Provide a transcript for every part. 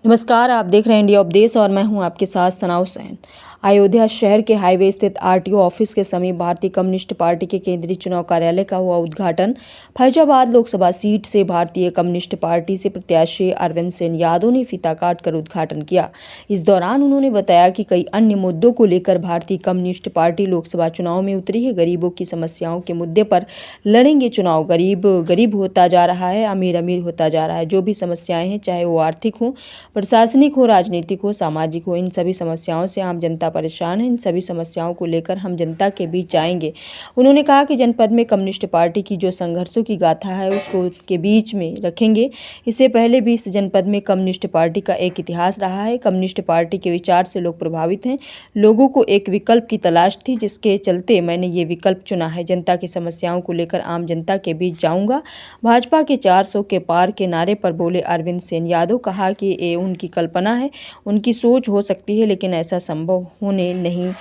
नमस्कार, आप देख रहे हैं इंडिया उपदेश और मैं हूं आपके साथ सना हुसैन। अयोध्या शहर के हाईवे स्थित आरटीओ ऑफिस के समीप भारतीय कम्युनिस्ट पार्टी के केंद्रीय चुनाव कार्यालय का हुआ उद्घाटन। फैजाबाद लोकसभा सीट से भारतीय कम्युनिस्ट पार्टी से प्रत्याशी अरविंद सेन यादव ने फीता काटकर उद्घाटन किया। इस दौरान उन्होंने बताया कि कई अन्य मुद्दों को लेकर भारतीय कम्युनिस्ट पार्टी लोकसभा चुनाव में उतरी है। गरीबों की समस्याओं के मुद्दे पर लड़ेंगे चुनाव। गरीब गरीब होता जा रहा है, अमीर अमीर होता जा रहा है। जो भी समस्याएं हैं, चाहे वो आर्थिक हो, प्रशासनिक हो, राजनीतिक हो, सामाजिक हो, इन सभी समस्याओं से आम जनता परेशान है। इन सभी समस्याओं को लेकर हम जनता के बीच जाएंगे। उन्होंने कहा कि जनपद में कम्युनिस्ट पार्टी की जो संघर्षों की गाथा है उसको उसके बीच में रखेंगे। इससे पहले भी इस जनपद में कम्युनिस्ट पार्टी का एक इतिहास रहा है। कम्युनिस्ट पार्टी के विचार से लोग प्रभावित हैं। लोगों को एक विकल्प की तलाश थी, जिसके चलते मैंने ये विकल्प चुना है। जनता की समस्याओं को लेकर आम जनता के बीच जाऊंगा। भाजपा के 400 के पार के नारे पर बोले अरविंद सेन यादव। कहा कि ये उनकी कल्पना है, उनकी सोच हो सकती है, लेकिन ऐसा संभव होने नहीं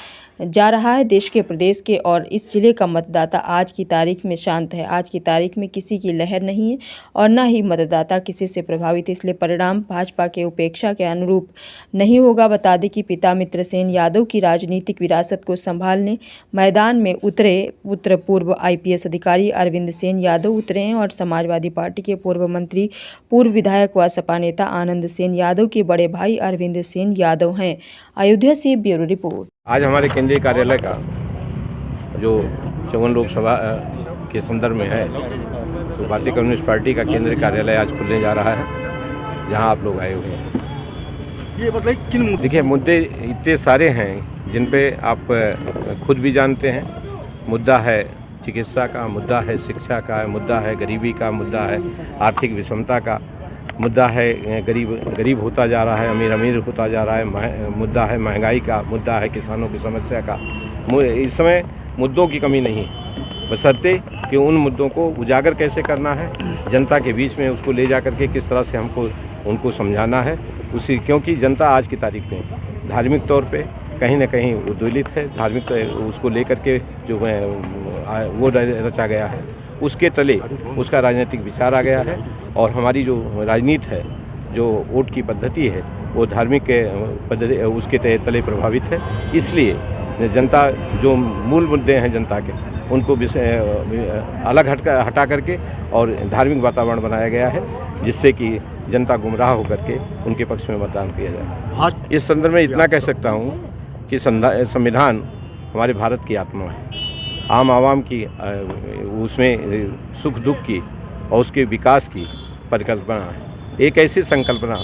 जा रहा है। देश के, प्रदेश के और इस जिले का मतदाता आज की तारीख में शांत है। आज की तारीख में किसी की लहर नहीं है और न ही मतदाता किसी से प्रभावित है। इसलिए परिणाम भाजपा के उपेक्षा के अनुरूप नहीं होगा। बता दें कि पिता मित्रसेन यादव की राजनीतिक विरासत को संभालने मैदान में उतरे पूर्व IPS अधिकारी अरविंद सेन यादव उतरे हैं और समाजवादी पार्टी के पूर्व मंत्री, पूर्व विधायक व सपा नेता आनंद सेन यादव के बड़े भाई अरविंद सेन यादव हैं। अयोध्या से ब्यूरो रिपोर्ट। आज हमारे केंद्रीय कार्यालय का जो 54 लोकसभा के संदर्भ में है, तो भारतीय कम्युनिस्ट पार्टी का केंद्रीय कार्यालय आज खुलने जा रहा है, जहां आप लोग आए हुए हैं। ये बताइए किन मुद्दे? देखिए, मुद्दे इतने सारे हैं जिन पे आप खुद भी जानते हैं। मुद्दा है चिकित्सा का, मुद्दा है शिक्षा का, मुद्दा है गरीबी का, मुद्दा है आर्थिक विषमता का, मुद्दा है गरीब होता जा रहा है, अमीर अमीर होता जा रहा है, मुद्दा है महंगाई का, मुद्दा है किसानों की समस्या का। इस समय मुद्दों की कमी नहीं है, बशर्ते कि उन मुद्दों को उजागर कैसे करना है, जनता के बीच में उसको ले जा करके किस तरह से हमको उनको समझाना है उसी, क्योंकि जनता आज की तारीख में धार्मिक तौर पे कहीं न कहीं उद्वेलित है। धार्मिक उसको लेकर के जो वो रचा गया है, उसके तले उसका राजनीतिक विचार आ गया है और हमारी जो राजनीति है, जो वोट की पद्धति है, वो धार्मिक पद्धति उसके तले प्रभावित है। इसलिए जनता जो मूल मुद्दे हैं जनता के, उनको अलग हटा करके और धार्मिक वातावरण बनाया गया है, जिससे कि जनता गुमराह होकर के उनके पक्ष में मतदान किया जाए। इस संदर्भ में इतना कह सकता हूँ कि संविधान हमारे भारत की आत्मा है। आम आवाम की उसमें सुख दुख की और उसके विकास की परिकल्पना है। एक ऐसी संकल्पना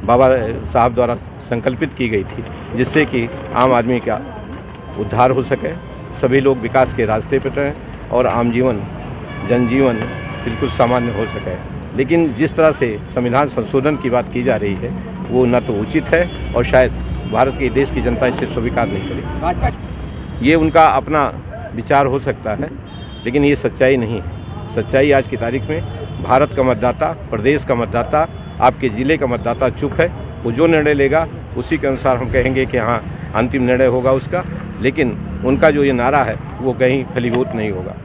बाबा साहब द्वारा संकल्पित की गई थी, जिससे कि आम आदमी का उद्धार हो सके, सभी लोग विकास के रास्ते पर रहें और आम जनजीवन बिल्कुल सामान्य हो सके। लेकिन जिस तरह से संविधान संशोधन की बात की जा रही है, वो न तो उचित है और शायद भारत के देश की जनता इसे स्वीकार नहीं करेगी। ये उनका अपना विचार हो सकता है, लेकिन ये सच्चाई नहीं है। सच्चाई आज की तारीख में भारत का मतदाता, प्रदेश का मतदाता, आपके ज़िले का मतदाता चुप है। वो जो निर्णय लेगा उसी के अनुसार हम कहेंगे कि हाँ, अंतिम निर्णय होगा उसका, लेकिन उनका जो ये नारा है वो कहीं फलीभूत नहीं होगा।